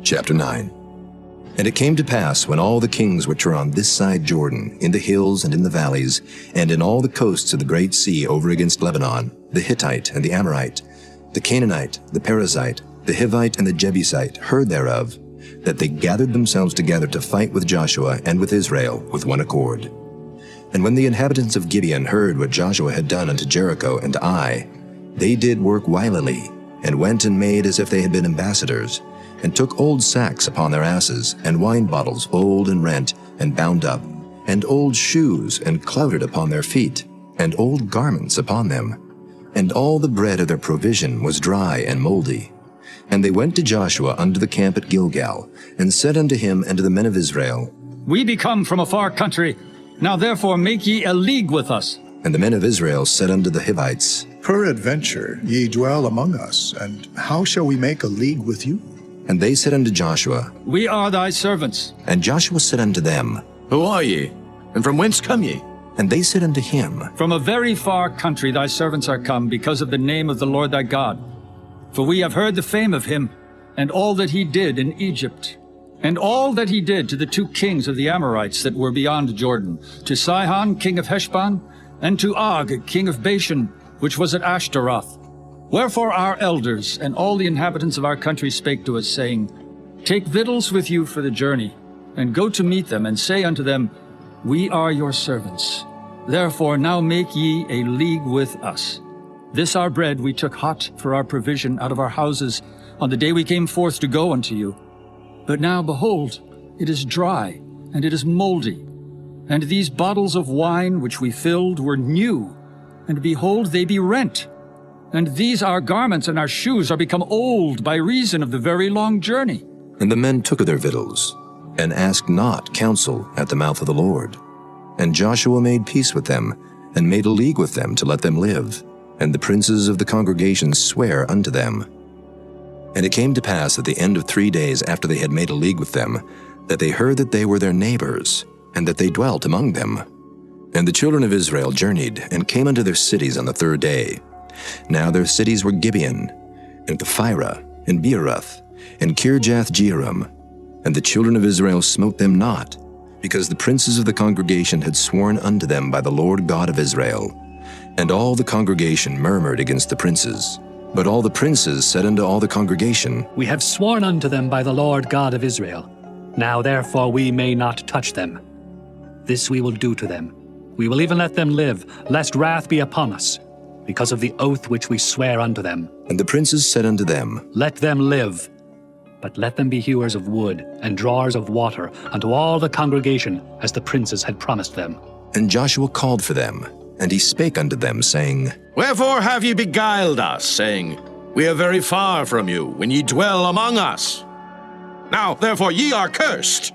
Chapter 9. And it came to pass, when all the kings which are on this side Jordan, in the hills and in the valleys, and in all the coasts of the great sea over against Lebanon, the Hittite and the Amorite, the Canaanite, the Perizzite, the Hivite and the Jebusite, heard thereof, that they gathered themselves together to fight with Joshua and with Israel with one accord. And when the inhabitants of Gibeon heard what Joshua had done unto Jericho and to Ai, they did work wilily, and went and made as if they had been ambassadors, and took old sacks upon their asses, and wine bottles old and rent, and bound up, and old shoes, and clouted upon their feet, and old garments upon them. And all the bread of their provision was dry and moldy. And they went to Joshua unto the camp at Gilgal, and said unto him and to the men of Israel, We be come from a far country. Now therefore make ye a league with us. And the men of Israel said unto the Hivites, Peradventure ye dwell among us, and how shall we make a league with you? And they said unto Joshua, We are thy servants. And Joshua said unto them, Who are ye? And from whence come ye? And they said unto him, From a very far country thy servants are come, because of the name of the Lord thy God. For we have heard the fame of him, and all that he did in Egypt, and all that he did to the 2 kings of the Amorites that were beyond Jordan, to Sihon king of Heshbon, and to Og king of Bashan, which was at Ashtaroth. Wherefore our elders and all the inhabitants of our country spake to us, saying, Take victuals with you for the journey, and go to meet them, and say unto them, We are your servants. Therefore now make ye a league with us. This our bread we took hot for our provision out of our houses on the day we came forth to go unto you. But now, behold, it is dry, and it is moldy. And these bottles of wine which we filled were new, and behold, they be rent. And these our garments and our shoes are become old by reason of the very long journey. And the men took of their victuals, and asked not counsel at the mouth of the Lord. And Joshua made peace with them, and made a league with them to let them live. And the princes of the congregation sware unto them. And it came to pass at the end of 3 days after they had made a league with them, that they heard that they were their neighbors, and that they dwelt among them. And the children of Israel journeyed, and came unto their cities on the 3rd day. Now their cities were Gibeon, and Kephirah, and Beeroth, and Kirjath-jearim. And the children of Israel smote them not, because the princes of the congregation had sworn unto them by the Lord God of Israel. And all the congregation murmured against the princes. But all the princes said unto all the congregation, We have sworn unto them by the Lord God of Israel. Now therefore we may not touch them. This we will do to them. We will even let them live, lest wrath be upon us, because of the oath which we swear unto them. And the princes said unto them, Let them live, but let them be hewers of wood and drawers of water unto all the congregation, as the princes had promised them. And Joshua called for them, and he spake unto them, saying, Wherefore have ye beguiled us, saying, We are very far from you, when ye dwell among us? Now therefore ye are cursed,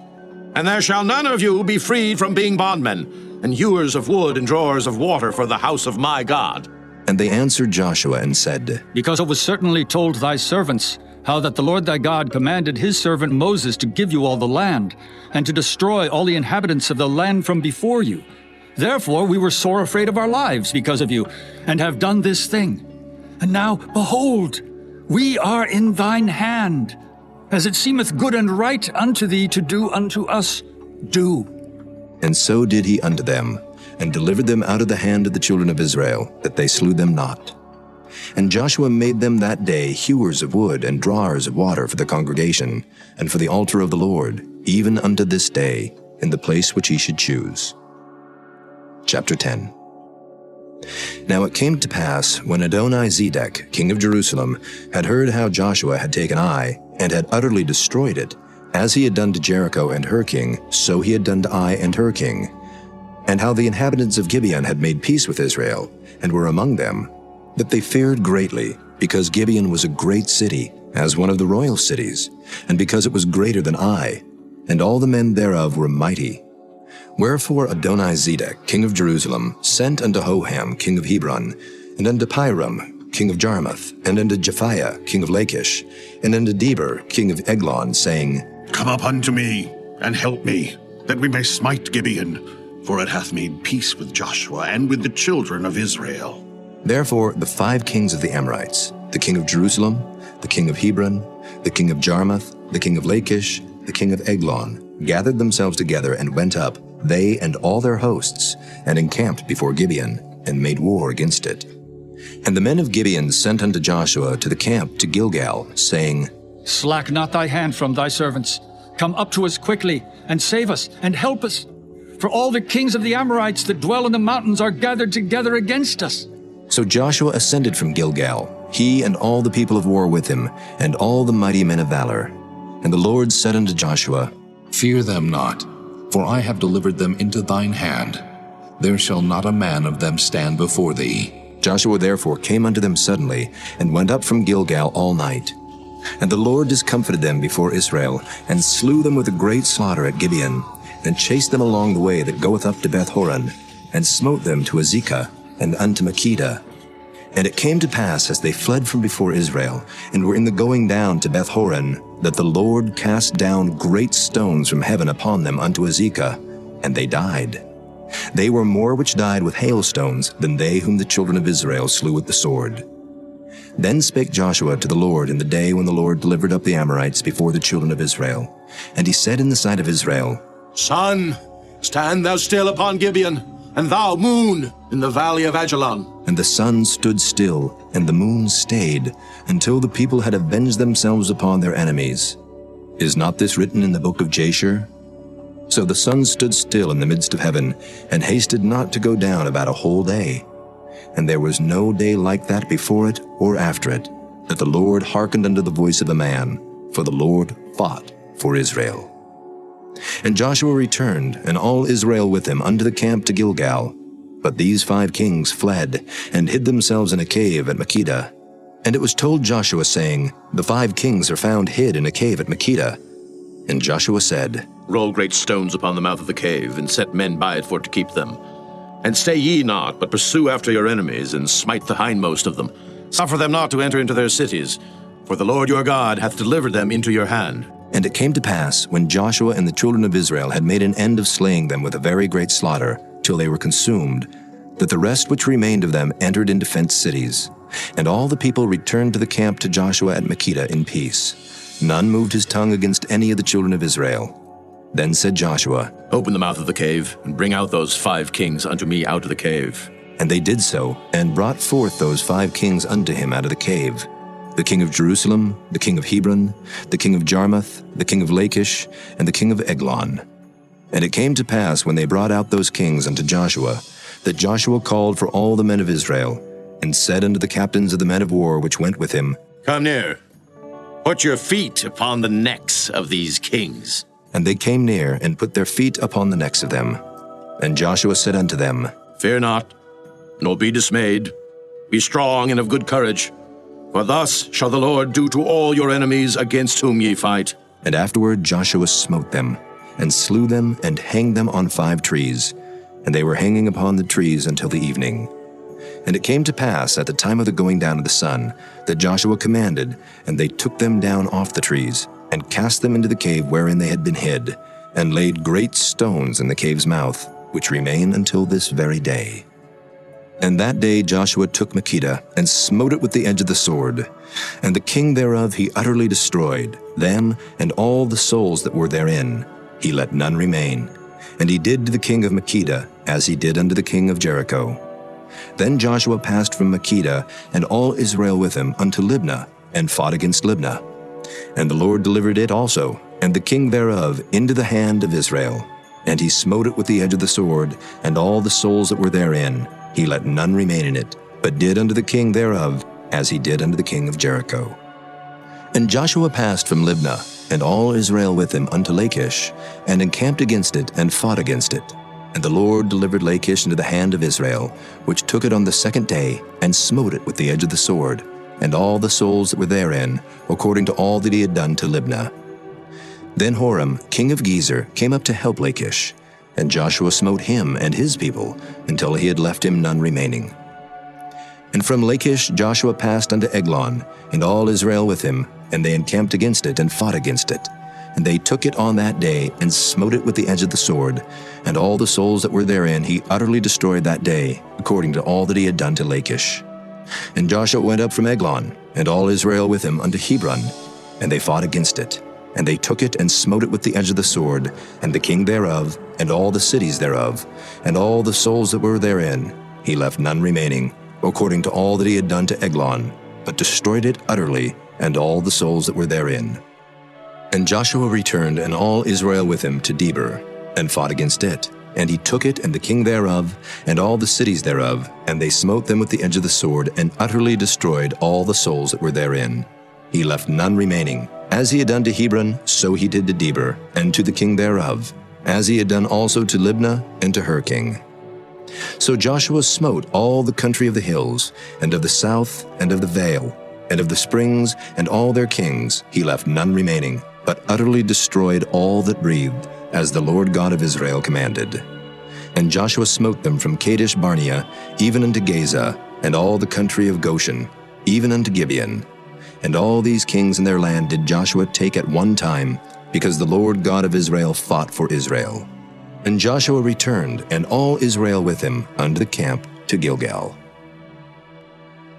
and there shall none of you be freed from being bondmen, and hewers of wood and drawers of water for the house of my God. And they answered Joshua and said, Because it was certainly told thy servants, how that the Lord thy God commanded his servant Moses to give you all the land, and to destroy all the inhabitants of the land from before you. Therefore we were sore afraid of our lives because of you, and have done this thing. And now, behold, we are in thine hand. As it seemeth good and right unto thee to do unto us, do. And so did he unto them, and delivered them out of the hand of the children of Israel, that they slew them not. And Joshua made them that day hewers of wood and drawers of water for the congregation, and for the altar of the Lord, even unto this day, in the place which he should choose. Chapter 10. Now it came to pass, when Adoni-Zedek, king of Jerusalem, had heard how Joshua had taken Ai, and had utterly destroyed it, as he had done to Jericho and her king, so he had done to Ai and her king, and how the inhabitants of Gibeon had made peace with Israel, and were among them, that they feared greatly, because Gibeon was a great city, as one of the royal cities, and because it was greater than Ai, and all the men thereof were mighty. Wherefore Adoni-Zedek, king of Jerusalem, sent unto Hoham, king of Hebron, and unto Piram, king of Jarmuth, and unto Japhiah, king of Lachish, and unto Deber, king of Eglon, saying, Come up unto me, and help me, that we may smite Gibeon, for it hath made peace with Joshua and with the children of Israel. Therefore the 5 kings of the Amorites, the king of Jerusalem, the king of Hebron, the king of Jarmuth, the king of Lachish, the king of Eglon, gathered themselves together and went up, they and all their hosts, and encamped before Gibeon, and made war against it. And the men of Gibeon sent unto Joshua to the camp to Gilgal, saying, Slack not thy hand from thy servants. Come up to us quickly, and save us, and help us. For all the kings of the Amorites that dwell in the mountains are gathered together against us. So Joshua ascended from Gilgal, he and all the people of war with him, and all the mighty men of valor. And the Lord said unto Joshua, Fear them not, for I have delivered them into thine hand. There shall not a man of them stand before thee. Joshua therefore came unto them suddenly, and went up from Gilgal all night. And the Lord discomfited them before Israel, and slew them with a great slaughter at Gibeon, and chased them along the way that goeth up to Beth-horon, and smote them to Azekah, and unto Makkedah. And it came to pass, as they fled from before Israel, and were in the going down to Beth-horon, that the Lord cast down great stones from heaven upon them unto Azekah, and they died. They were more which died with hailstones than they whom the children of Israel slew with the sword. Then spake Joshua to the Lord in the day when the Lord delivered up the Amorites before the children of Israel. And he said in the sight of Israel, Sun, stand thou still upon Gibeon, and thou, moon, in the valley of Ajalon. And the sun stood still, and the moon stayed, until the people had avenged themselves upon their enemies. Is not this written in the book of Jasher? So the sun stood still in the midst of heaven, and hasted not to go down about a whole day. And there was no day like that before it or after it, that the Lord hearkened unto the voice of a man, for the Lord fought for Israel. And Joshua returned, and all Israel with him, unto the camp to Gilgal. But these 5 kings fled, and hid themselves in a cave at Makkedah. And it was told Joshua, saying, The 5 kings are found hid in a cave at Makkedah. And Joshua said, Roll great stones upon the mouth of the cave, and set men by it for to keep them. And stay ye not, but pursue after your enemies, and smite the hindmost of them. Suffer them not to enter into their cities, for the Lord your God hath delivered them into your hand. And it came to pass, when Joshua and the children of Israel had made an end of slaying them with a very great slaughter, till they were consumed, that the rest which remained of them entered into fenced cities. And all the people returned to the camp to Joshua at Makkedah in peace. None moved his tongue against any of the children of Israel. Then said Joshua, Open the mouth of the cave, and bring out those 5 kings unto me out of the cave. And they did so, and brought forth those 5 kings unto him out of the cave, the king of Jerusalem, the king of Hebron, the king of Jarmuth, the king of Lachish, and the king of Eglon. And it came to pass, when they brought out those kings unto Joshua, that Joshua called for all the men of Israel, and said unto the captains of the men of war which went with him, Come near. Put your feet upon the necks of these kings. And they came near, and put their feet upon the necks of them. And Joshua said unto them, Fear not, nor be dismayed. Be strong and of good courage. For thus shall the Lord do to all your enemies against whom ye fight. And afterward Joshua smote them, and slew them, and hanged them on 5 trees. And they were hanging upon the trees until the evening. And it came to pass at the time of the going down of the sun, that Joshua commanded, and they took them down off the trees, and cast them into the cave wherein they had been hid, and laid great stones in the cave's mouth, which remain until this very day. And that day Joshua took Makkedah, and smote it with the edge of the sword. And the king thereof he utterly destroyed, them and all the souls that were therein. He let none remain. And he did to the king of Makkedah, as he did unto the king of Jericho. Then Joshua passed from Makkedah, and all Israel with him, unto Libnah, and fought against Libnah. And the Lord delivered it also, and the king thereof, into the hand of Israel. And he smote it with the edge of the sword, and all the souls that were therein. He let none remain in it, but did unto the king thereof, as he did unto the king of Jericho. And Joshua passed from Libnah, and all Israel with him, unto Lachish, and encamped against it, and fought against it. And the Lord delivered Lachish into the hand of Israel, which took it on the 2nd day, and smote it with the edge of the sword, and all the souls that were therein, according to all that he had done to Libnah. Then Horam, king of Gezer, came up to help Lachish, and Joshua smote him and his people, until he had left him none remaining. And from Lachish Joshua passed unto Eglon, and all Israel with him, and they encamped against it, and fought against it. And they took it on that day, and smote it with the edge of the sword, and all the souls that were therein he utterly destroyed that day, according to all that he had done to Lachish. And Joshua went up from Eglon, and all Israel with him, unto Hebron, and they fought against it. And they took it and smote it with the edge of the sword, and the king thereof, and all the cities thereof, and all the souls that were therein. He left none remaining, according to all that he had done to Eglon, but destroyed it utterly, and all the souls that were therein. And Joshua returned, and all Israel with him, to Debir, and fought against it. And he took it, and the king thereof, and all the cities thereof, and they smote them with the edge of the sword, and utterly destroyed all the souls that were therein. He left none remaining. As he had done to Hebron, so he did to Debir, and to the king thereof, as he had done also to Libnah, and to her king. So Joshua smote all the country of the hills, and of the south, and of the vale, and of the springs, and all their kings. He left none remaining, but utterly destroyed all that breathed, as the Lord God of Israel commanded. And Joshua smote them from Kadesh Barnea, even unto Gaza, and all the country of Goshen, even unto Gibeon. And all these kings in their land did Joshua take at one time, because the Lord God of Israel fought for Israel. And Joshua returned, and all Israel with him, unto the camp to Gilgal.